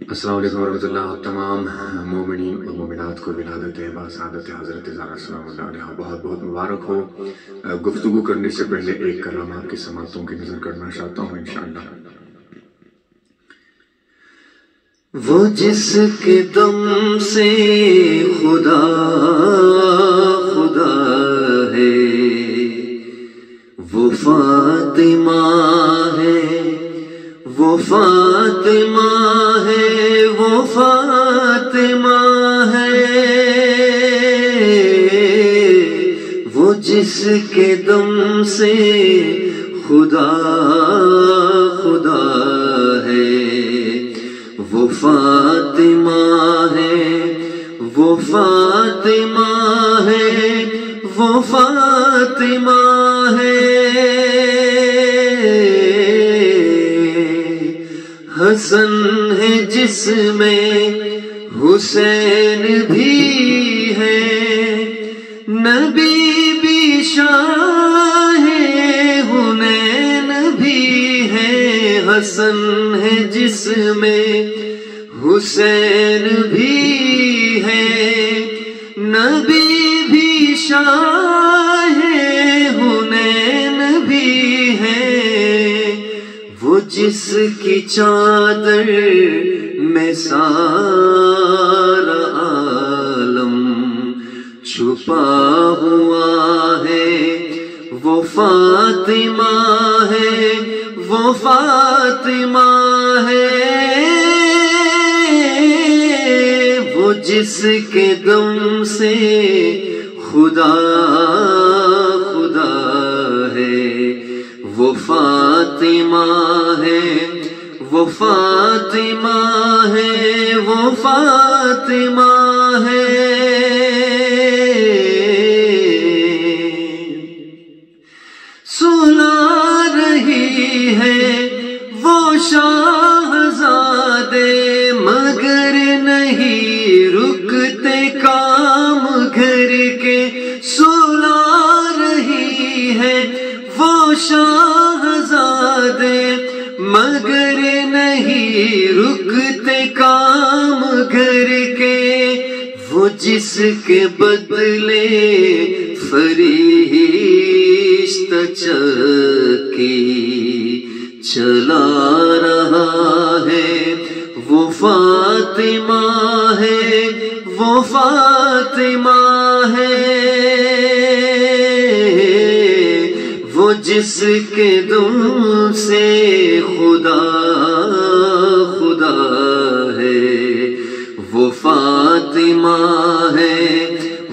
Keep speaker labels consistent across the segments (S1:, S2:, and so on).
S1: السلام علیکم ورحمۃ اللہ. تمام مومنین و مومنات کو ولادت باسعادت حضرت زہرا سلام اللہ علیہ بہت بہت مبارک ہو. گفتگو کرنے سے پہلے ایک کلام آپ کی سماعتوں کی نظر کرنا چاہتا ہوں انشاءاللہ.
S2: وہ جس کے دم سے خدا خدا ہے وہ فاطمہ ہے، وہ فاطمہ ہے، وہ فاطمہ ہے. وہ جس کے دم سے خدا خدا ہے وہ فاطمہ ہے، وہ فاطمہ ہے، وہ فاطمہ ہے. حسن ہے جس میں حسین بھی ہے، نبی بھی شاہ حنین بھی ہے. حسن ہے جس میں حسین بھی ہے، نبی بھی شاہ حنین بھی ہے. وہ جس کی چادر میں سارا عالم چھپا ہوا ہے وہ فاطمہ ہے، وہ فاطمہ ہے. وہ جس کے دم سے خدا خدا ہے وہ فاطمہ ہے، وہ فاطمہ ہے، وہ فاطمہ ہے. سلا رہی ہے وہ شاہزادے مگر نہیں رکتے کام گھر کے. سلا رہی ہے وہ شاہزادے مگر نہیں رکتے کام گھر کے. وہ جس کے بدلے فرشتہ چکی چلا رہا ہے وہ فاطمہ ہے، وہ فاطمہ ہے. وہ جس کے دم سے خدا خدا ہے وہ فاطمہ ہے،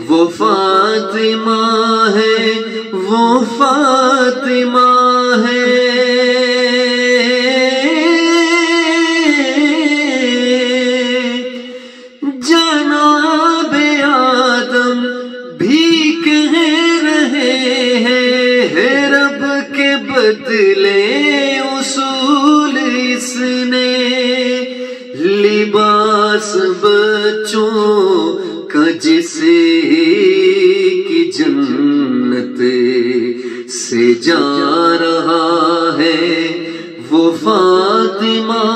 S2: وہ فاطمہ ہے، وہ فاطمہ ہے. جناب آدم بھی کہہ رہے ہیں رب کے بدلے اصول اس نے. لباس بچوں کا جسے کی جنت سے جا رہا ہے وہ فاطمہ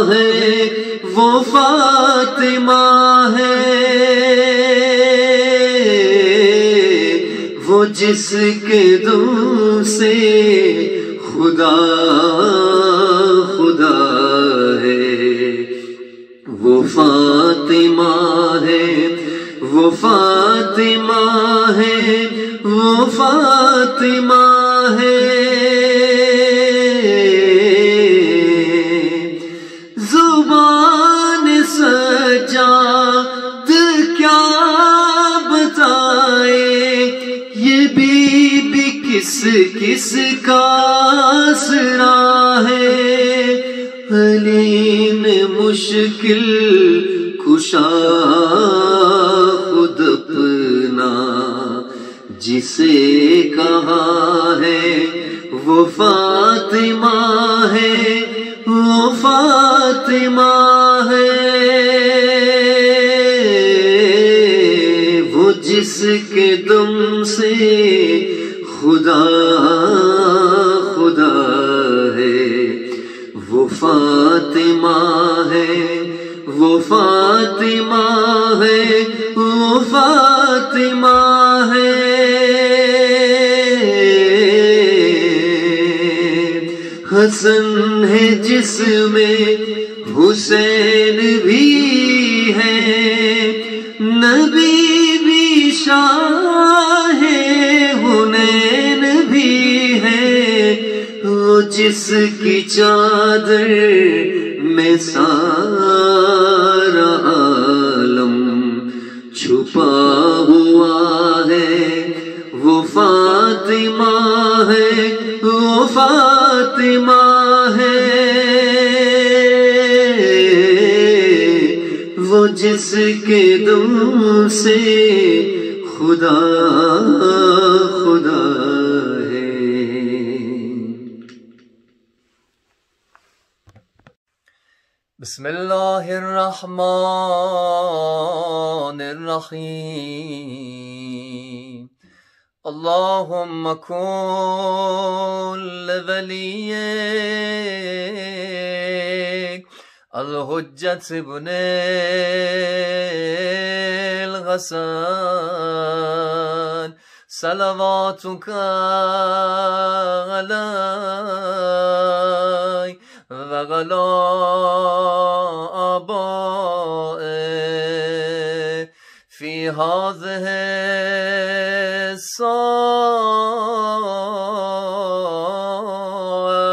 S2: ہے، وہ فاطمہ ہے. وہ جس کے دم سے خدا خدا ہے وہ فاطمہ ہے، وہ فاطمہ ہے، وہ فاطمہ ہے. زبان سجاد کیا بتائے یہ بی بی کس کس کا آسرا ہے. حلیم مشکل کشا خود اپنا جسے کہا ہے وہ فاطمہ ہے، وہ فاطمہ ہے. وہ جس کے دم سے خدا خدا ہے وہ فاطمہ ہے، وہ فاطمہ ہے، وہ فاطمہ ہے، حسن ہے جس میں حسین بھی ہے، نبی بھی شاہ حنین بھی ہے، وہ جس کی چادر میں سارا عالم چھپا ہوا ہے، وہ فاطمہ ہے، وہ فاطمہ ہے، وہ جس کے دم سے خدا خدا ہے۔
S3: بسم اللہ الرحمن الرحیم، اللہم کن لولیک الحجت ابن الحسن صلواتک علیہ وعلی آبائه فی هذه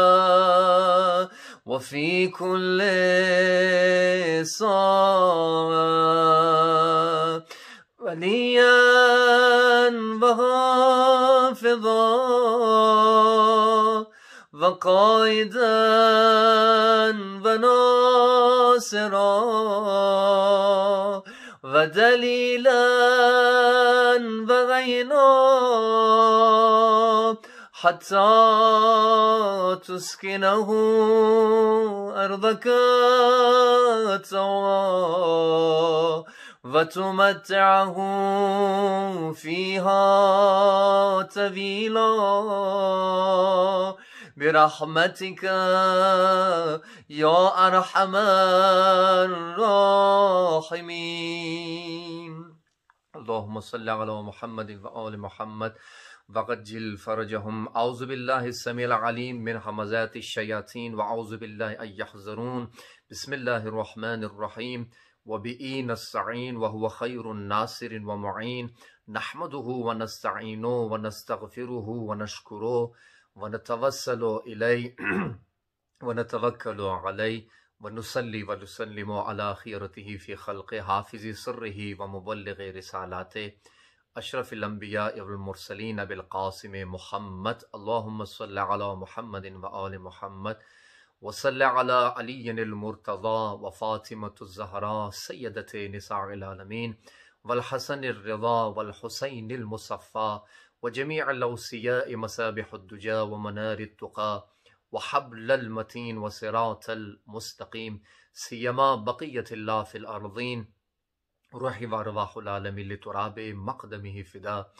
S3: الساعة وفی كل ساعة ولیا وحافظا وقائدا وناصرا ودلیلا وعینا حتی تسکنه ارضک طوعا وتمتعه فيها طويلا برحمتك يا أرحم الراحمين اللهم صل على محمد وآل محمد وعجل فرجهم أعوذ بالله السميع العليم من همزات الشياطين وأعوذ بالله أن يحضرون بسم الله الرحمن الرحيم وبه نستعين وهو خير الناصر ومعين نحمده ونستعينه ونستغفره ونشكره ونتوسل إليه ونتوكل عليه ونصلي ونسلم على خيرته في خلقه حافظ سره ومبلغ رسالاته أشرف الأنبياء والمرسلين بالقاسم محمد اللهم صل على محمد وآل محمد وصل على علي المرتضى وفاطمة الزهراء سيدة نساء العالمين والحسن الرضا والحسين المصفى وجميع الأوصياء مسابح الدجى ومنار التقى وحبل المتين وصراط المستقيم سيما بقية الله في الأرضين روحي وأرواح العالمين لتراب مقدمه فداء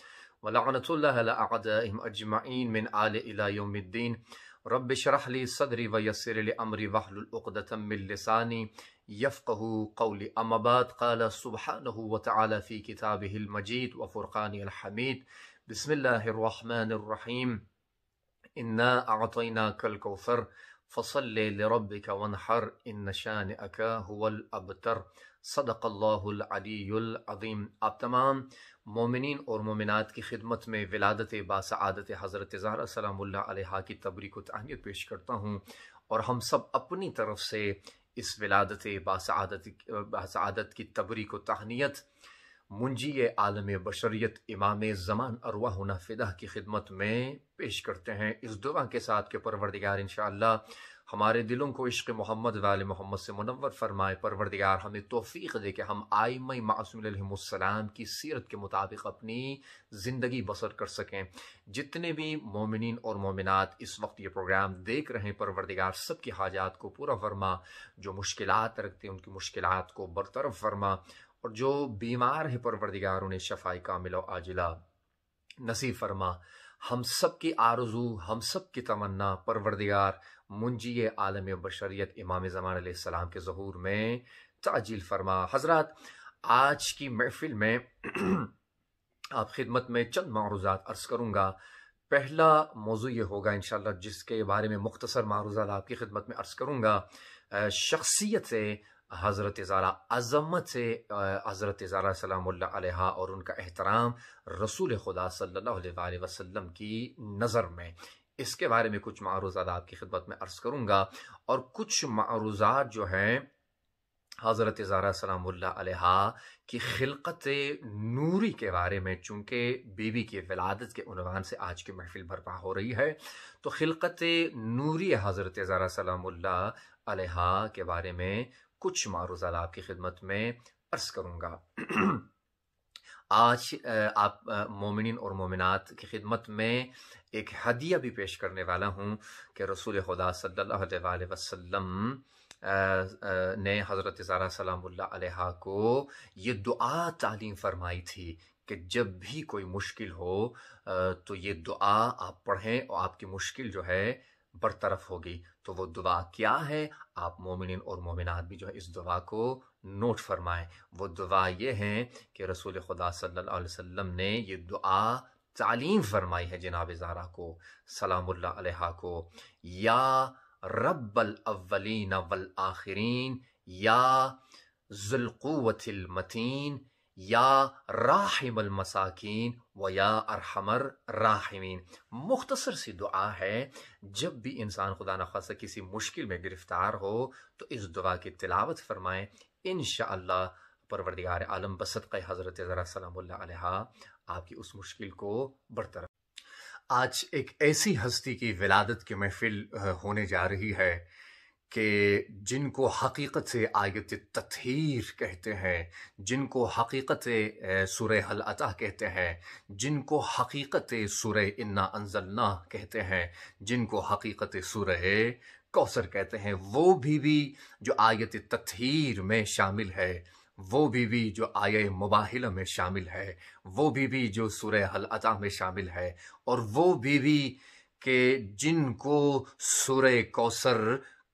S3: ولعنة الله على أعدائهم أجمعين من آل إلى يوم الدين رب اشرح لي صدري ويسر لي أمري واحلل عقدة من لساني يفقه قولي أما بعد قال سبحانه وتعالى في كتابه المجيد وفرقانه الحميد بسم الله الرحمن الرحيم إنا أعطيناك الكوثر فصل لربك وانحر إن شانئك هو الأبتر صدق اللہ العلی العظیم۔ آپ تمام مومنین اور مومنات کی خدمت میں ولادت باسعادت حضرت زہرا سلام اللہ علیہا کی تبریک و تہنیت پیش کرتا ہوں، اور ہم سب اپنی طرف سے اس ولادت باسعادت کی تبریک و تہنیت منجی عالم بشریت امام زمان ارواحنا فدہ کی خدمت میں پیش کرتے ہیں، اس دعا کے ساتھ کہ پروردگار انشاءاللہ ہمارے دلوں کو عشق محمد و آل محمد سے منور فرمائے، پروردگار ہمیں توفیق دے کہ ہم آئمہ معصومین علیہم السلام کی سیرت کے مطابق اپنی زندگی بسر کر سکیں۔ جتنے بھی مومنین اور مومنات اس وقت یہ پروگرام دیکھ رہے ہیں، پروردگار سب کی حاجات کو پورا فرما، جو مشکلات رکھتے ہیں ان کی مشکلات کو برطرف فرما، اور جو بیمار ہیں پروردگار انہیں شفاء کاملہ و عاجلہ نصیب فرما۔ ہم سب کی آرزو، ہم سب کی تمنا پروردگار منجی عالم بشریت امام زمان علیہ السلام کے ظہور میں تعجیل فرما۔ حضرات، آج کی محفل میں آپ خدمت میں چند معروضات عرض کروں گا۔ پہلا موضوع یہ ہوگا انشاءاللہ جس کے بارے میں مختصر معروضات آپ کی خدمت میں عرض کروں گا، شخصیت حضرت زہرا، عظمت حضرت زہرا سلام اللہ علیہا اور ان کا احترام رسول خدا صلی اللہ علیہ وآلہ وسلم کی نظر میں، اس کے بارے میں کچھ معروضات آپ کی خدمت میں عرض کروں گا، اور کچھ معروضات جو ہیں حضرت زہرا سلام اللہ علیہا کی خلقت نوری کے بارے میں، چونکہ بیوی کی ولادت کے عنوان سے آج کی محفل برپا ہو رہی ہے، تو خلقت نوری حضرت زہرا سلام اللہ علیہا کے بارے میں کچھ معروضات آپ کی خدمت میں عرض کروں گا۔ آج آپ مومنین اور مومنات کی خدمت میں ایک ہدیہ بھی پیش کرنے والا ہوں کہ رسول خدا صلی اللہ علیہ وآلہ وسلم نے حضرت زہرا سلام اللہ علیہا کو یہ دعا تعلیم فرمائی تھی کہ جب بھی کوئی مشکل ہو تو یہ دعا آپ پڑھیں اور آپ کی مشکل جو ہے برطرف ہوگی۔ تو وہ دعا کیا ہے؟ آپ مومنین اور مومنات بھی جو ہے اس دعا کو نوٹ فرمائیں۔ وہ دعا یہ ہے کہ رسول خدا صلی اللہ علیہ وسلم نے یہ دعا تعلیم فرمائی ہے جناب زہرا کو سلام اللہ علیہا کو، یا رب الاولین والآخرین، یا ذو القوۃ المتین، یا راحم المساکین و یا ارحم الراحمین۔ مختصر سی دعا ہے، جب بھی انسان خدا نخواستہ کسی مشکل میں گرفتار ہو تو اس دعا کی تلاوت فرمائیں، انشاءاللہ پروردگار عالم بصدقہ حضرت زہرا سلام اللہ علیہا آپ کی اس مشکل کو برطرف۔ آج ایک ایسی ہستی کی ولادت کی محفل ہونے جا رہی ہے کہ جن کو حقیقت سے آیت تطہیر کہتے ہیں، جن کو حقیقت سورہ حل عطا کہتے ہیں، جن کو حقیقت سورہ انا انزلناہ کہتے ہیں، جن کو حقیقت سورہ کوثر کہتے ہیں، وہ بیوی جو آیت تطہیر میں شامل ہے، وہ بیوی جو آیہ مباہلہ میں شامل ہے، وہ بیوی جو سورہ حل عطا میں شامل ہے، اور وہ بیوی کہ جن کو سورہ کوثر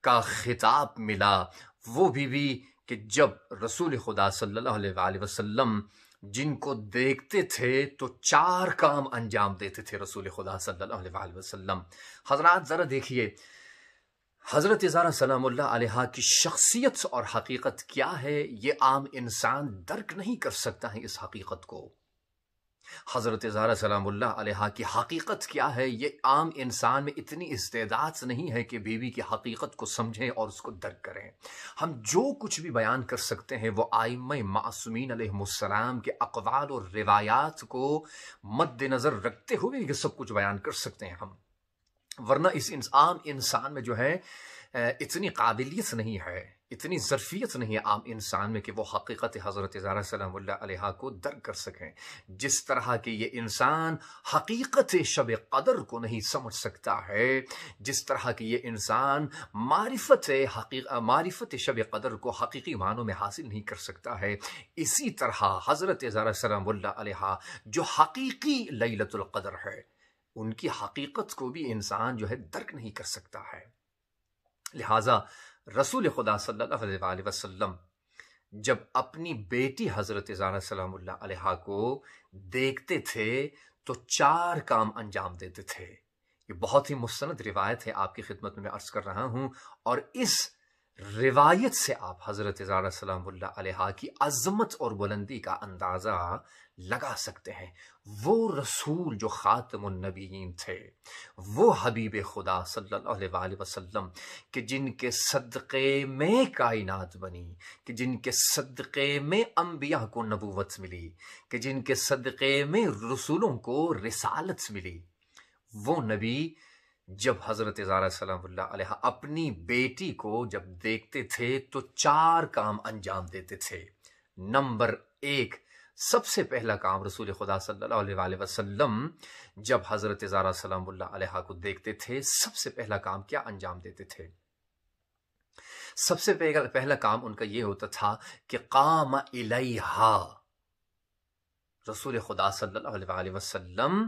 S3: کا خطاب ملا، وہ بیوی کہ جب رسول خدا صلی اللہ علیہ وآلہ وسلم جن کو دیکھتے تھے تو 4 کام انجام دیتے تھے رسول خدا صلی اللہ علیہ وآلہ وسلم۔ حضرات ذرا دیکھیے حضرت زہرا سلام اللہ علیہا کی شخصیت اور حقیقت کیا ہے، یہ عام انسان درک نہیں کر سکتا ہے اس حقیقت کو۔ حضرت زہرا سلام اللہ علیہا کی حقیقت کیا ہے، یہ عام انسان میں اتنی استعداد نہیں ہے کہ بیوی کی حقیقت کو سمجھیں اور اس کو درک کریں۔ ہم جو کچھ بھی بیان کر سکتے ہیں وہ ائمہ معصومین علیہم السلام کے اقوال اور روایات کو مد نظر رکھتے ہوئے یہ سب کچھ بیان کر سکتے ہیں ہم، ورنہ اس عام انسان میں جو ہے اتنی قابلیت نہیں ہے، اتنی ظرفیت نہیں ہے عام انسان میں کہ وہ حقیقت حضرت زہرا سلام اللہ علیہا کو درک کر سکیں۔ جس طرح کہ یہ انسان حقیقت شب قدر کو نہیں سمجھ سکتا ہے، جس طرح کہ یہ انسان معرفت شب قدر کو حقیقی معنوں میں حاصل نہیں کر سکتا ہے، اسی طرح حضرت زہرا سلام اللہ علیہا جو حقیقی لیلۃ القدر ہے، ان کی حقیقت کو بھی انسان جو ہے درک نہیں کر سکتا ہے۔ لہٰذا رسول خدا صلی اللہ علیہ وآلہ وسلم جب اپنی بیٹی حضرت زہرا سلام اللہ علیہا کو دیکھتے تھے تو 4 کام انجام دیتے تھے۔ یہ بہت ہی مستند روایت ہے، آپ کی خدمت میں عرض کر رہا ہوں، اور اس روایت سے آپ حضرت زہرا سلام اللہ علیہا کی عظمت اور بلندی کا اندازہ لگا سکتے ہیں۔ وہ رسول جو خاتم النبیین تھے، وہ حبیب خدا صلی اللہ علیہ وآلہ وسلم کہ جن کے صدقے میں کائنات بنی، کہ جن کے صدقے میں انبیاء کو نبوت ملی، کہ جن کے صدقے میں رسولوں کو رسالت ملی، وہ نبی جب حضرت زہرا سلام اللہ علیہ اپنی بیٹی کو جب دیکھتے تھے تو 4 کام انجام دیتے تھے۔ نمبر 1، سب سے پہلا کام رسول خدا صلی اللہ علیہ وآلہ وسلم جب حضرت زہرا سلام اللہ علیہ کو دیکھتے تھے، سب سے پہلا کام کیا انجام دیتے تھے؟ سب سے پہلا کام ان کا یہ ہوتا تھا کہ قام الیہا، رسول خدا صلی اللہ علیہ وآلہ وسلم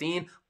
S3: 3,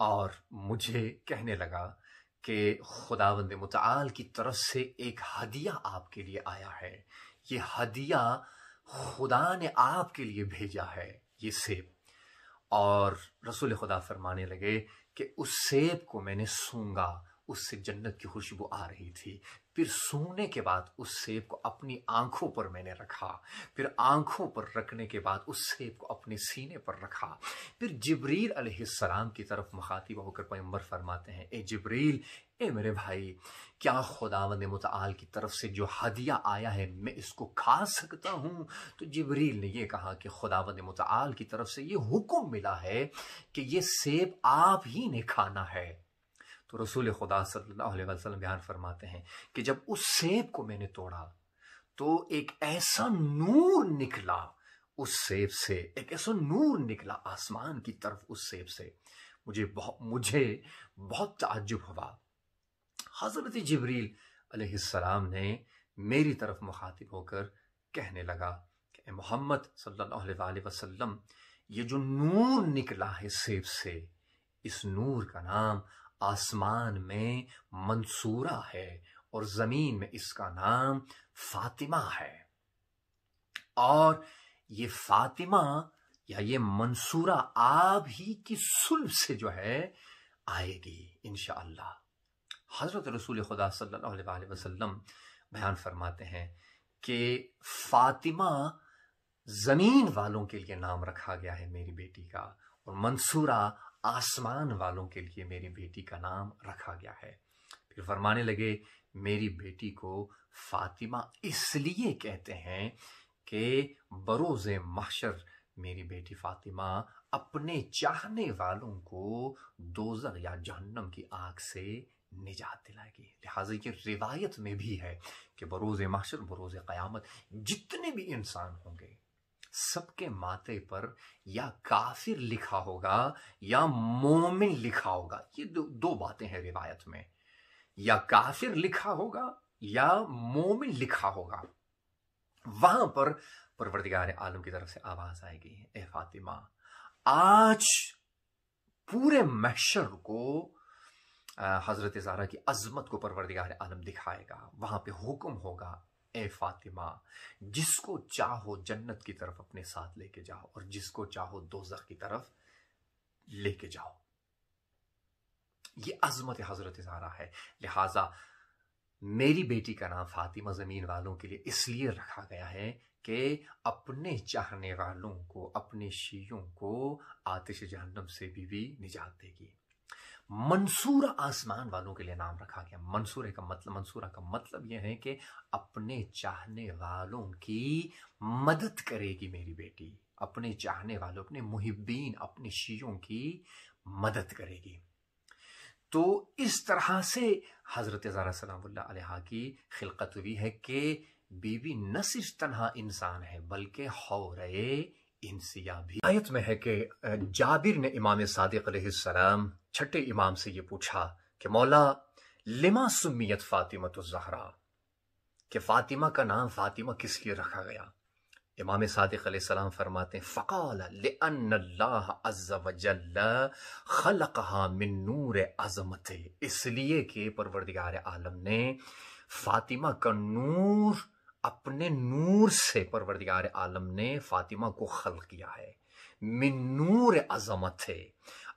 S3: اور مجھے کہنے لگا کہ خداوند متعال کی طرف سے ایک ہدیہ آپ کے لیے آیا ہے، یہ ہدیہ خدا نے آپ کے لیے بھیجا ہے، یہ سیب۔ اور رسول خدا فرمانے لگے کہ اس سیب کو میں نے سونگا، اس سے جنت کی خوشبو آ رہی تھی، پھر سونگنے کے بعد اس سیب کو اپنی آنکھوں پر میں نے رکھا، پھر آنکھوں پر رکھنے کے بعد اس سیب کو اپنے سینے پر رکھا، پھر جبریل علیہ السلام کی طرف مخاطب ہو کر پیغمبر فرماتے ہیں، اے جبریل، اے میرے بھائی، کیا خداوند متعال کی طرف سے جو ہدیہ آیا ہے میں اس کو کھا سکتا ہوں؟ تو جبریل نے یہ کہا کہ خداوند متعال کی طرف سے یہ حکم ملا ہے کہ یہ سیب آپ ہی نے کھانا ہے۔ تو رسول خدا صلی اللہ علیہ وسلم بیان فرماتے ہیں کہ جب اس سیب کو میں نے توڑا تو ایک ایسا نور نکلا اس سیب سے، ایک ایسا نور نکلا آسمان کی طرف اس سیب سے، مجھے بہت تعجب ہوا۔ حضرت جبریل علیہ السلام نے میری طرف مخاطب ہو کر کہنے لگا کہ اے محمد صلی اللہ علیہ وسلم، یہ جو نور نکلا ہے سیب سے، اس نور کا نام آسمان میں منصورہ ہے اور زمین میں اس کا نام فاطمہ ہے، اور یہ فاطمہ یا یہ منصورہ آپ ہی کی صلب سے جو ہے آئے گی انشاءاللہ۔ حضرت رسول خدا صلی اللہ علیہ وسلم بیان فرماتے ہیں کہ فاطمہ زمین والوں کے لیے نام رکھا گیا ہے میری بیٹی کا، اور منصورہ آسمان والوں کے لیے میری بیٹی کا نام رکھا گیا ہے۔ پھر فرمانے لگے میری بیٹی کو فاطمہ اس لیے کہتے ہیں کہ بروز محشر میری بیٹی فاطمہ اپنے چاہنے والوں کو دوزخ یا جہنم کی آگ سے نجات دلائے گی۔ لہٰذا یہ روایت میں بھی ہے کہ بروز محشر، بروز قیامت، جتنے بھی انسان ہوں گے سب کے ماتھے پر یا کافر لکھا ہوگا یا مومن لکھا ہوگا۔ یہ دو باتیں ہیں روایت میں، یا کافر لکھا ہوگا یا مومن لکھا ہوگا۔ وہاں پر پروردگار عالم کی طرف سے آواز آئے گی، اے فاطمہ، آج پورے محشر کو حضرت زہرا کی عظمت کو پروردگار عالم دکھائے گا۔ وہاں پہ حکم ہوگا، اے فاطمہ، جس کو چاہو جنت کی طرف اپنے ساتھ لے کے جاؤ اور جس کو چاہو دوزخ کی طرف لے کے جاؤ۔ یہ عظمت حضرت زہرا ہے۔ لہٰذا میری بیٹی کا نام فاطمہ زمین والوں کے لیے اس لیے رکھا گیا ہے کہ اپنے چاہنے والوں کو، اپنے شیعوں کو آتش جہنم سے بھی نجات دے گی۔ منصورہ آسمان والوں کے لیے نام رکھا گیا۔ منصورہ کا مطلب یہ ہے کہ اپنے چاہنے والوں کی مدد کرے گی میری بیٹی، اپنے چاہنے والوں، اپنے محبین، اپنے شیعوں کی مدد کرے گی۔ تو اس طرح سے حضرت زہرا سلام اللہ علیہا کی خلقت ہوئی ہے کہ بی بی نہ صرف تنہا انسان ہے بلکہ حورے انسیہ بھی۔ آیت میں ہے کہ جابر نے امام صادق علیہ السلام چھٹے امام سے یہ پوچھا کہ مولا لما سمیت فاطمہ الزہرا، کہ فاطمہ کا نام فاطمہ کس لیے رکھا گیا؟ امام صادق علیہ السلام فرماتے ہیں فقال لأن اللہ عز وجل خلقها من نور عظمت، اس لیے کہ پروردگار عالم نے فاطمہ کا نور، اپنے نور سے پروردگار عالم نے فاطمہ کو خلق کیا ہے۔ من نور عظمت ہے،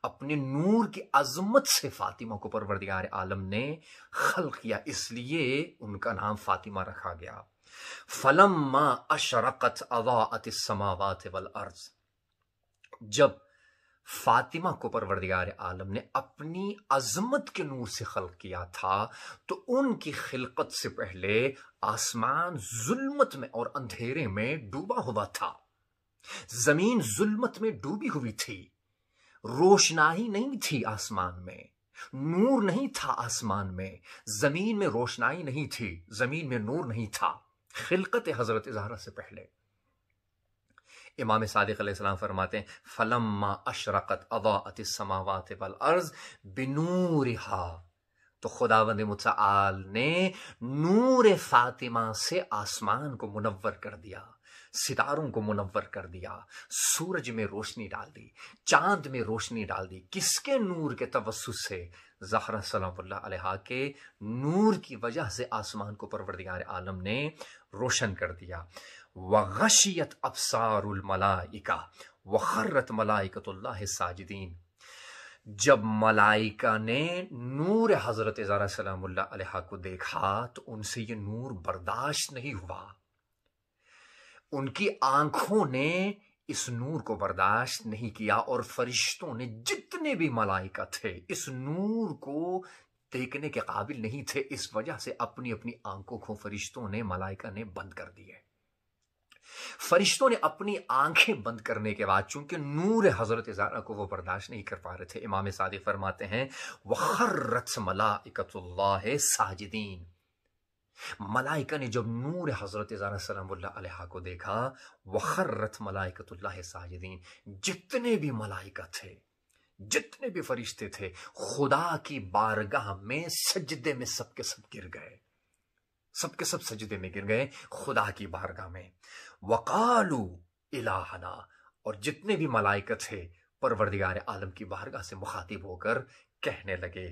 S3: اپنے نور کی عظمت سے فاطمہ کو پروردگار عالم نے خلق کیا، اس لیے ان کا نام فاطمہ رکھا گیا۔ فلما اشرقت اضاءت السماوات والارض، جب فاطمہ کو پروردگار عالم نے اپنی عظمت کے نور سے خلق کیا تھا تو ان کی خلقت سے پہلے آسمان ظلمت میں اور اندھیرے میں ڈوبا ہوا تھا، زمین ظلمت میں ڈوبی ہوئی تھی، روشنائی نہیں تھی آسمان میں، نور نہیں تھا آسمان میں، زمین میں روشنائی نہیں تھی، زمین میں نور نہیں تھا خلقت حضرت زہرا سے پہلے۔ امام صادق علیہ السلام فرماتے ہیں فلما اشرقت اضاءت السماوات والارض بنورها، تو خداوند متعال نے نور فاطمہ سے آسمان کو منور کر دیا، ستاروں کو منور کر دیا، سورج میں روشنی ڈال دی، چاند میں روشنی ڈال دی۔ کس کے نور کے توسط سے؟ زہرا سلام اللہ علیہا کے نور کی وجہ سے آسمان کو پروردگار عالم نے روشن کر دیا۔ وغشیت ابصار الملائکہ وخرت ملائکۃ اللہ ساجدین۔ جب ملائکہ نے نور حضرت زہرا سلام اللہ علیہا کو دیکھا تو ان سے یہ نور برداشت نہیں ہوا، ان کی آنکھوں نے اس نور کو برداشت نہیں کیا، اور فرشتوں نے جتنے بھی ملائکہ تھے اس نور کو دیکھنے کے قابل نہیں تھے، اس وجہ سے اپنی اپنی آنکھوں کو فرشتوں نے، ملائکہ نے بند کر دیے۔ فرشتوں نے اپنی آنکھیں بند کرنے کے بعد چونکہ نور حضرت زہرا کو وہ برداشت نہیں کر پا رہے تھے، امام صادق فرماتے ہیں وَخَرَّتْ مَلَائِكَةُ اللَّهِ ساجدین۔ ملائکہ نے جب نور حضرت زہرا سلام اللہ علیہا کو دیکھا، وَخَرَّتْ مَلَائِكَةُ اللَّهِ ساجدین، جتنے بھی ملائکہ تھے، جتنے بھی فرشتے تھے، خدا کی بارگاہ میں سجدے میں سب کے سب گر گئے، سب کے سب سجدے میں گر گئے خدا کی بارگاہ میں۔ وَقَالُوا إِلَٰهَنَا، اور جتنے بھی ملائکہ تھے پروردگار عالم کی بارگاہ سے مخاطب ہو کر کہنے لگے،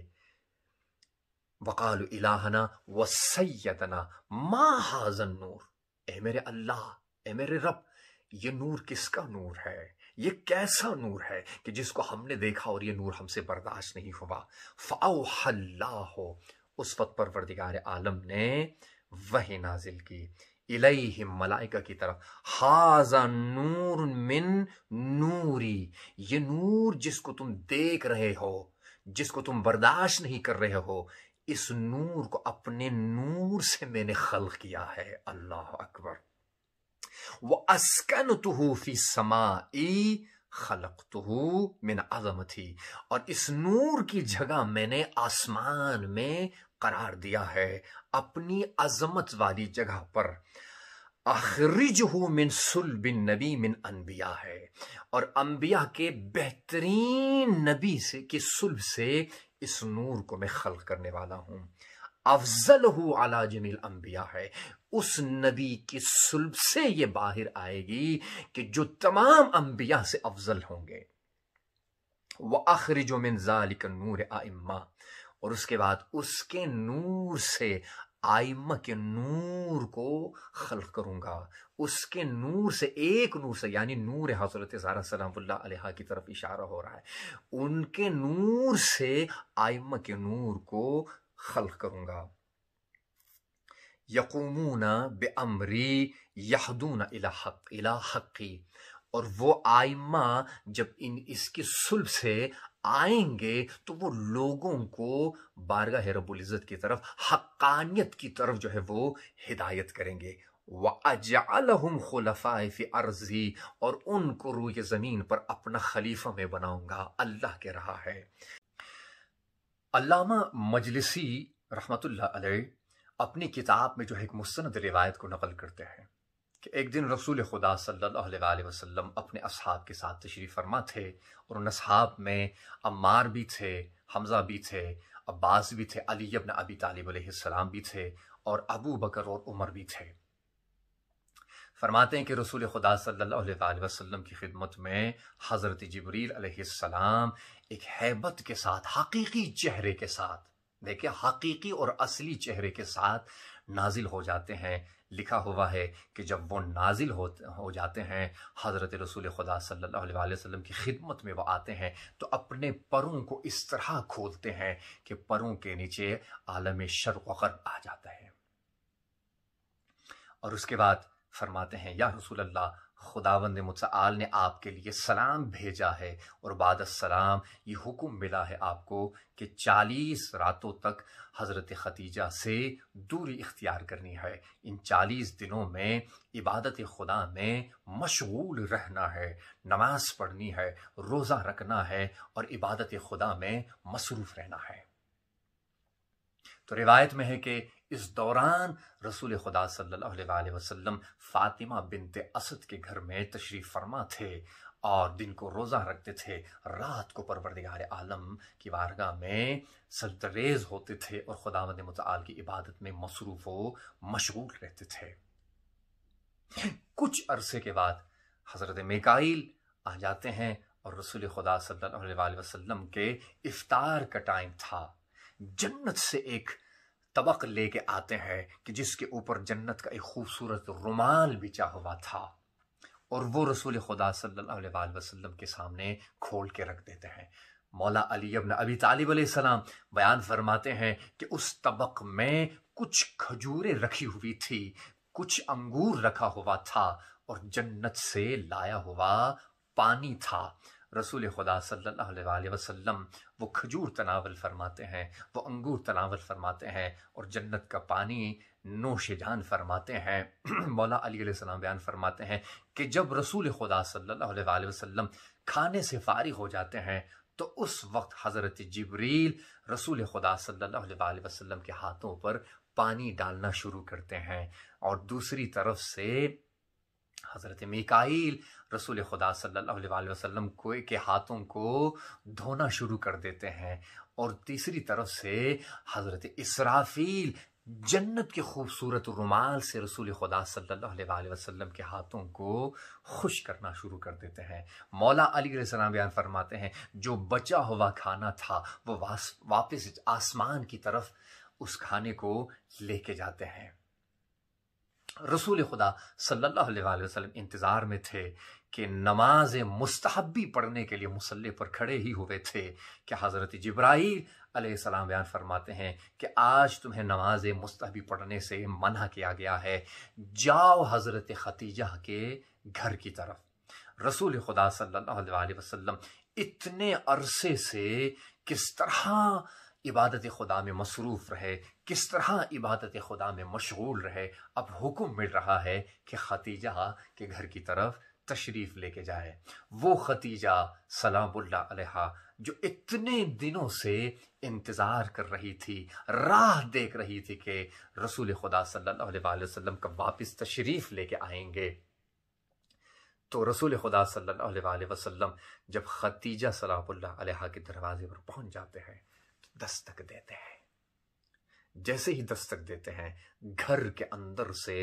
S3: وَقَالُوا إِلَٰهَنَا وَسَيَّدَنَا مَا هَٰذَا النُّورُ، اے میرے اللہ، اے میرے رب، یہ نور کس کا نور ہے؟ یہ کیسا نور ہے کہ جس کو ہم نے دیکھا اور یہ نور ہم سے برداشت نہیں ہوا؟ فَأَوْحَى اللَّهُ، اس وقت پروردگار عالم نے وحی نازل کی، الیہم، ملائکہ کی طرف، ھذا نور من نوری، یہ نور جس کو تم دیکھ رہے ہو، جس کو تم برداشت نہیں کر رہے ہو، اس نور کو اپنے نور سے میں نے خلق کیا ہے۔ اللہ اکبر۔ وَأَسْكَنْتُهُ فِي السَّمَاءِ خَلَقْتُهُ مِنْ عَظَمَتِهِ، اور اس نور کی جگہ میں نے آسمان میں قرار دیا ہے، اپنی عظمت والی جگہ پر۔ اخرجہ من صلب النبی من انبیاء ہے، اور انبیاء کے بہترین نبی سے کی صلب سے اس نور کو میں خلق کرنے والا ہوں۔ افضلہ علی جمیع الانبیاء ہے، اس نبی کی صلب سے یہ باہر آئے گی کہ جو تمام انبیاء سے افضل ہوں گے۔ وَأَخْرِجُ مِنْ ذَلِكَ النُّورِ أَئِمَّةً، اور اس کے بعد اس کے نور سے آئمہ کے نور کو خلق کروں گا، اس کے نور سے، ایک نور سے، یعنی نور حضرت زہرا سلام اللہ علیہا کی طرف اشارہ ہو رہا ہے، ان کے نور سے آئمہ کے نور کو خلق کروں گا۔ یقومون بامری یہدون الی حقی، اور وہ آئمہ جب اس کی صلب سے آئیں گے تو وہ لوگوں کو بارگاہ رب العزت کی طرف، حقانیت کی طرف جو ہے وہ ہدایت کریں گے۔ وَأَجْعَلَهُمْ خُلَفَاءَ فِي أَرْضِهِ، اور ان کو روئے زمین پر اپنا خلیفہ میں بناؤں گا۔ اللہ کہہ رہا ہے۔ علامہ مجلسی رحمت اللہ علیہ اپنی کتاب میں جو ہے ایک مستند روایت کو نقل کرتے ہیں کہ ایک دن رسول خدا صلی اللہ علیہ وسلم اپنے اصحاب کے ساتھ تشریف فرما تھے، اور ان اصحاب میں عمار بھی تھے، حمزہ بھی تھے، عباس بھی تھے، علی ابن ابی طالب علیہ السلام بھی تھے، اور ابو بکر اور عمر بھی تھے۔ فرماتے ہیں کہ رسول خدا صلی اللہ علیہ وسلم کی خدمت میں حضرت جبریل علیہ السلام ایک ہیبت کے ساتھ، حقیقی چہرے کے ساتھ، دیکھیں حقیقی اور اصلی چہرے کے ساتھ نازل ہو جاتے ہیں۔ لکھا ہوا ہے کہ جب وہ نازل ہو جاتے ہیں، حضرت رسول خدا صلی اللہ علیہ وسلم کی خدمت میں وہ آتے ہیں تو اپنے پروں کو اس طرح کھولتے ہیں کہ پروں کے نیچے عالم شرق و غرب آ جاتا ہے، اور اس کے بعد فرماتے ہیں یا رسول اللہ، خداوند متعال نے آپ کے لیے سلام بھیجا ہے، اور بعد السلام یہ حکم ملا ہے آپ کو کہ 40 راتوں تک حضرت خدیجہ سے دوری اختیار کرنی ہے، ان 40 دنوں میں عبادت خدا میں مشغول رہنا ہے، نماز پڑھنی ہے، روزہ رکھنا ہے، اور عبادت خدا میں مصروف رہنا ہے۔ تو روایت میں ہے کہ اس دوران رسول خدا صلی اللہ علیہ وسلم فاطمہ بنت اسد کے گھر میں تشریف فرما تھے، اور دن کو روزہ رکھتے تھے، رات کو پروردگار عالم کی بارگاہ میں سجدریز ہوتے تھے، اور خداوند متعال کی عبادت میں مصروف و مشغول رہتے تھے۔ کچھ عرصے کے بعد حضرت میکائیل آ جاتے ہیں اور رسول خدا صلی اللہ علیہ وسلم کے افطار کا ٹائم تھا، جنت سے ایک طبق لے کے آتے ہیں کہ جس کے اوپر جنت کا ایک خوبصورت رومال بچا ہوا تھا، اور وہ رسول خدا صلی اللہ علیہ وسلم کے سامنے کھول کے رکھ دیتے ہیں۔ مولا علی ابن ابی طالب علیہ السلام بیان فرماتے ہیں کہ اس طبق میں کچھ کھجوریں رکھی ہوئی تھی، کچھ انگور رکھا ہوا تھا، اور جنت سے لایا ہوا پانی تھا۔ رسول خدا صلی اللہ علیہ وسلم وہ کھجور تناول فرماتے ہیں، وہ انگور تناول فرماتے ہیں، اور جنت کا پانی نوش جان فرماتے ہیں۔ مولا علی علیہ السلام بیان فرماتے ہیں کہ جب رسول خدا صلی اللہ علیہ وسلم کھانے سے فارغ ہو جاتے ہیں تو اس وقت حضرت جبریل رسول خدا صلی اللہ علیہ وسلم کے ہاتھوں پر پانی ڈالنا شروع کرتے ہیں، اور دوسری طرف سے حضرت میکائیل رسول خدا صلی اللہ علیہ وسلم کے ہاتھوں کو دھونا شروع کر دیتے ہیں، اور تیسری طرف سے حضرت اسرافیل جنت کے خوبصورت رومال سے رسول خدا صلی اللہ علیہ وسلم کے ہاتھوں کو خشک کرنا شروع کر دیتے ہیں۔ مولا علی علیہ السلام بیان فرماتے ہیں جو بچا ہوا کھانا تھا وہ واپس آسمان کی طرف اس کھانے کو لے کے جاتے ہیں۔ رسول خدا صلی اللہ علیہ وسلم انتظار میں تھے کہ نماز مستحبی پڑھنے کے لیے مصلی پر کھڑے ہی ہوئے تھے کہ حضرت جبرائیل علیہ السلام بیان فرماتے ہیں کہ آج تمہیں نماز مستحبی پڑھنے سے منع کیا گیا ہے، جاؤ حضرت خدیجہ کے گھر کی طرف۔ رسول خدا صلی اللہ علیہ وسلم اتنے عرصے سے کس طرح عبادت خدا میں مصروف رہے، کس طرح عبادت خدا میں مشغول رہے، اب حکم مل رہا ہے کہ خدیجہ کے گھر کی طرف تشریف لے کے جائے۔ وہ خدیجہ سلام اللہ علیہا جو اتنے دنوں سے انتظار کر رہی تھی، راہ دیکھ رہی تھی کہ رسول خدا صلی اللہ علیہ وسلم کب واپس تشریف لے کے آئیں گے، تو رسول خدا صلی اللہ علیہ وسلم جب خدیجہ سلام اللہ علیہا کے دروازے پر پہنچ جاتے ہیں، دستک دیتے ہیں۔ جیسے ہی دستک دیتے ہیں، گھر کے اندر سے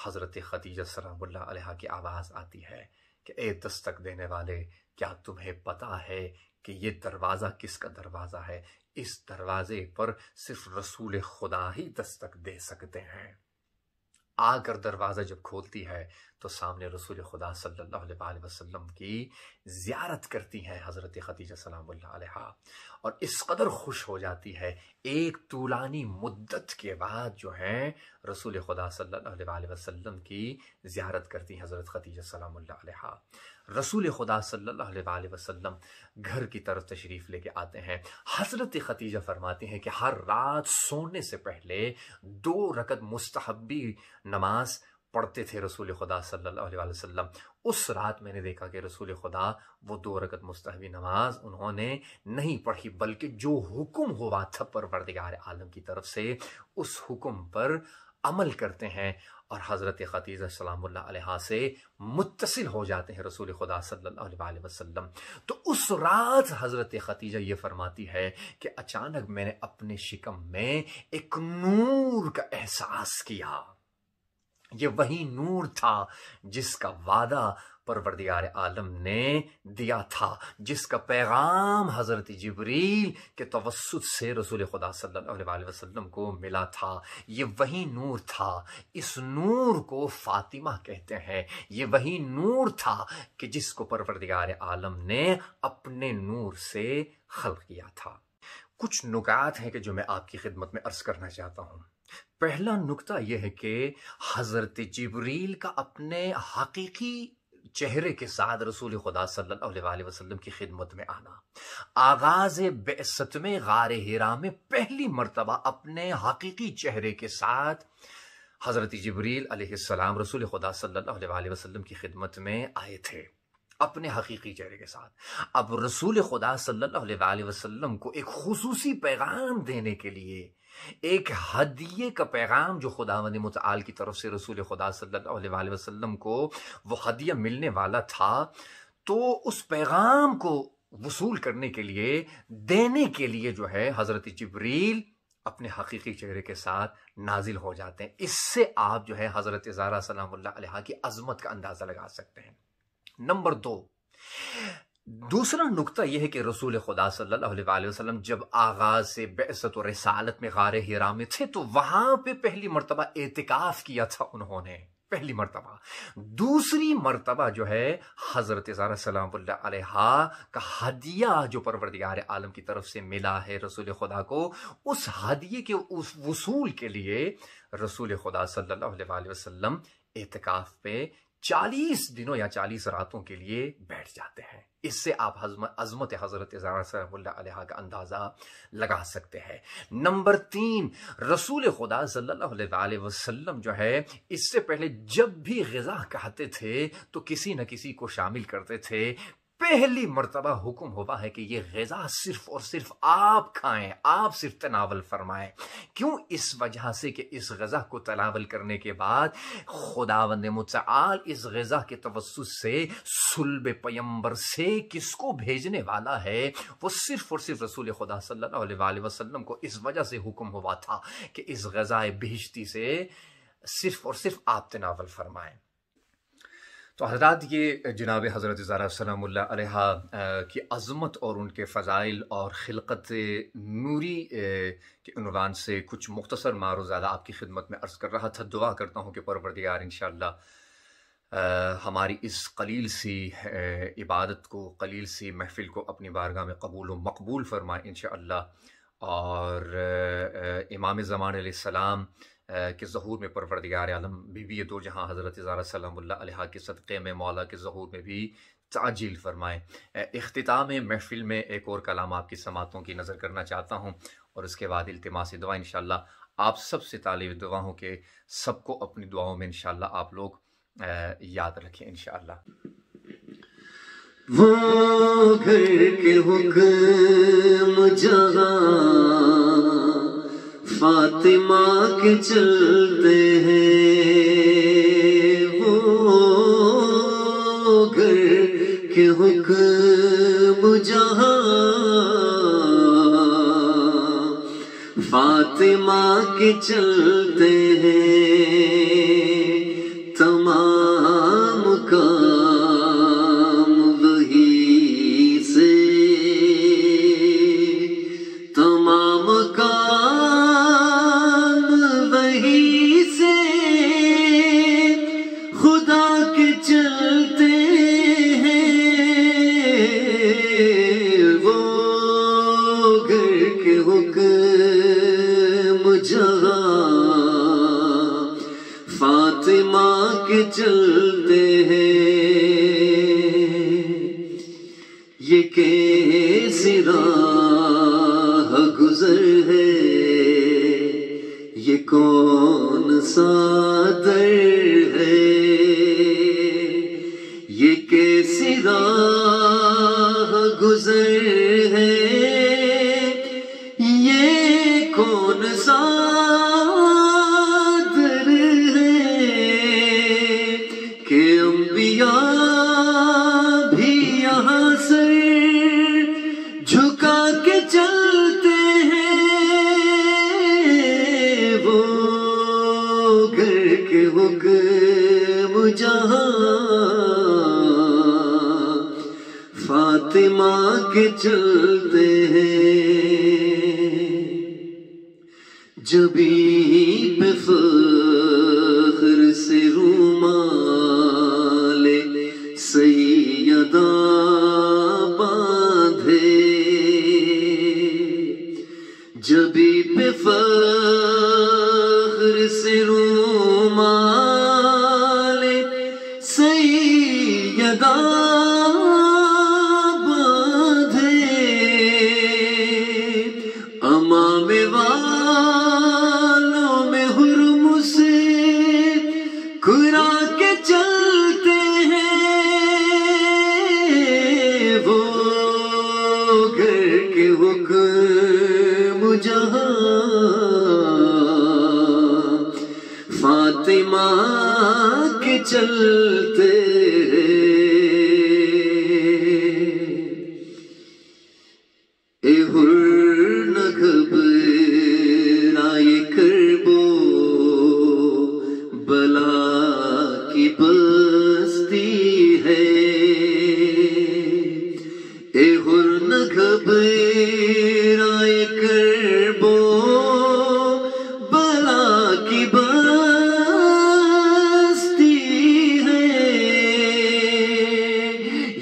S3: حضرت خدیجہ سلام اللہ علیہا کی آواز آتی ہے کہ اے دستک دینے والے، کیا تمہیں پتا ہے کہ یہ دروازہ کس کا دروازہ ہے؟ اس دروازے پر صرف رسول خدا ہی دستک دے سکتے ہیں۔ آ کر دروازہ جب کھولتی ہے تو سامنے رسول خدا صلی اللہ علیہ وسلم کی زیارت کرتی ہیں حضرت خدیجہ سلام اللہ علیہا، اور اس قدر خوش ہو جاتی ہے۔ ایک طولانی مدت کے بعد جو ہیں رسول خدا صلی اللہ علیہ وسلم کی زیارت کرتی ہیں حضرت خدیجہ سلام اللہ علیہا۔ رسول خدا صلی اللہ علیہ وسلم گھر کی طرف تشریف لے کے آتے ہیں۔ حضرت خدیجہ فرماتی ہیں کہ ہر رات سونے سے پہلے 2 رکعت مستحبی نماز پڑھتے تھے رسول خدا صلی اللہ علیہ وسلم۔ اس رات میں نے دیکھا کہ رسول خدا وہ 2 رکعت مستحبی نماز انہوں نے نہیں پڑھی، بلکہ جو حکم ہوا تھا پروردگار عالم کی طرف سے اس حکم پر عمل کرتے ہیں، اور حضرت خدیجہ سلام اللہ علیہا سے متصل ہو جاتے ہیں رسول خدا صلی اللہ علیہ وسلم۔ تو اس رات حضرت خدیجہ یہ فرماتی ہے کہ اچانک میں نے اپنے شکم میں ایک نور کا احساس کیا۔ یہ وہی نور تھا جس کا وعدہ پروردگار عالم نے دیا تھا، جس کا پیغام حضرت جبریل کے توسط سے رسول خدا صلی اللہ علیہ وسلم کو ملا تھا۔ یہ وہی نور تھا، اس نور کو فاطمہ کہتے ہیں۔ یہ وہی نور تھا کہ جس کو پروردگار عالم نے اپنے نور سے خلق کیا تھا۔ کچھ نکات ہیں کہ جو میں آپ کی خدمت میں عرض کرنا چاہتا ہوں۔ پہلا نکتہ یہ ہے کہ حضرت جبریل کا اپنے حقیقی چہرے کے ساتھ رسول خدا صلی اللہ علیہ وسلم کی خدمت میں آنا، آغاز بعثت میں غار حرا میں پہلی مرتبہ اپنے حقیقی چہرے کے ساتھ حضرت جبریل علیہ السلام رسول خدا صلی اللہ علیہ وسلم کی خدمت میں آئے تھے اپنے حقیقی چہرے کے ساتھ۔ اب رسول خدا صلی اللہ علیہ وسلم کو ایک خصوصی پیغام دینے کے لیے، ایک ہدیے کا پیغام جو خداوند متعال کی طرف سے رسول خدا صلی اللہ علیہ وسلم کو وہ ہدیہ ملنے والا تھا، تو اس پیغام کو وصول کرنے کے لیے، دینے کے لیے جو ہے حضرت جبریل اپنے حقیقی چہرے کے ساتھ نازل ہو جاتے ہیں۔ اس سے آپ جو ہے حضرت زہرا سلام اللہ علیہا کی عظمت کا اندازہ لگا سکتے ہیں۔ نمبر 2، دوسرا نقطہ یہ ہے کہ رسول خدا صلی اللہ علیہ وسلم جب آغاز سے بعثت و رسالت میں غار حرا میں تھے تو وہاں پہ پہلی مرتبہ اعتکاف کیا تھا انہوں نے، پہلی مرتبہ۔ دوسری مرتبہ جو ہے حضرت زہرا سلام اللہ علیہا کا ہدیہ جو پروردگار عالم کی طرف سے ملا ہے رسول خدا کو، اس ہدیے کے اس وصول کے لیے رسول خدا صلی اللہ علیہ وسلم اعتکاف پہ 40 دنوں یا 40 راتوں کے لیے بیٹھ جاتے ہیں۔ اس سے آپ عظمت حضرت زہرا سلام اللہ علیہا کا اندازہ لگا سکتے ہیں۔ نمبر 3، رسول خدا صلی اللہ علیہ وسلم جو ہے اس سے پہلے جب بھی غذا کھاتے تھے تو کسی نہ کسی کو شامل کرتے تھے۔ پہلی مرتبہ حکم ہوا ہے کہ یہ غذا صرف اور صرف آپ کھائیں، آپ صرف تناول فرمائیں۔ کیوں؟ اس وجہ سے کہ اس غذا کو تناول کرنے کے بعد خداوند متعال اس غذا کے توسط سے صلب پیمبر سے کس کو بھیجنے والا ہے، وہ صرف اور صرف رسول خدا صلی اللہ علیہ وسلم کو اس وجہ سے حکم ہوا تھا کہ اس غذائے بہشتی سے صرف اور صرف آپ تناول فرمائیں۔ تو حضرات، یہ جناب حضرت زہرا سلام اللہ علیہا کی عظمت اور ان کے فضائل اور خلقت نوری کے عنوان سے کچھ مختصر معروضات آپ کی خدمت میں عرض کر رہا تھا۔ دعا کرتا ہوں کہ پروردگار انشاءاللہ ہماری اس قلیل سی عبادت کو، قلیل سی محفل کو اپنی بارگاہ میں قبول و مقبول فرمائے انشاءاللہ، اور امام زمان علیہ السلام کے ظہور میں پروردگار عالم بی بی دو جہاں حضرت زہرا سلام اللہ علیہا کے صدقے میں مولا کے ظہور میں بھی تعجیل فرمائے۔ اختتام محفل میں ایک اور کلام آپ کی سماعتوں کی نظر کرنا چاہتا ہوں، اور اس کے بعد التماس دعا انشاءاللہ آپ سب سے طالب دعا ہوں کہ سب کو اپنی دعاؤں میں انشاءاللہ آپ لوگ یاد رکھیں انشاءاللہ۔
S2: وہ گھر کے حکم جہاں فاطمہ کے چلتے ہیں، وہ گھر کے حکم جہاں فاطمہ کے چلتے ہیں، تمام کام وہی سے، تمام کام وہی سے خدا کے چلتے ہیں، وہ گھر کے حکم جہاں فاطمہ کے چلتے ہیں، یہ کیسی راہ گزر ہے، یہ کون سا در ہے، یہ کیسی راہ گزر ہے، یہ کون سا در ہے، کہ انبیاء بھی یہاں سر جھکا کے چلتے ہیں، وہ گھر کے حکم جہاں فاطمہ کے چلتے ہیں، جبیں پہ فخر سے رومال سیدہ باندھے، جبیں پہ فخر سے رومال سیدہ باندھے، امام والوں میں حرم سے کرا کے چلتے ہیں، وہ گھر کے حکم جہاں فاطمہ کے چلتے ہیں، اے حر نہ گھبراؤ بستی ہے، اے حر نہ گھبرائے کرب و بلا کی بستی ہے،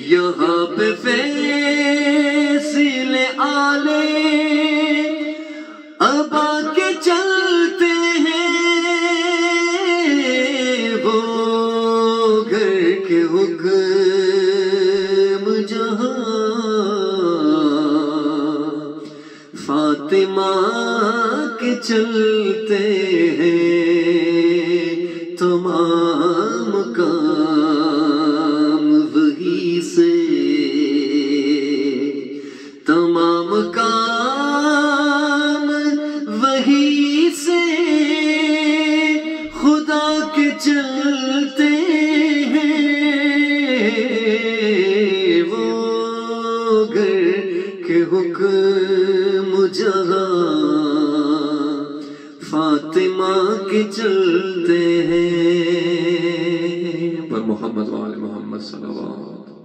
S2: یہاں پہ فیصلے آلے ابا کے چلتے ہیں، وہ گھر کے حکم جہاں فاطمہ کے چلتے ہیں، تمام کام وہی سے، تمام کام وہی سے خدا کے چلتے ہیں، وہ گھر کے حکم جہاں فاطمہ کے چلتے ہیں۔
S1: پر محمد وآل محمد صلی اللہ علیہ وسلم۔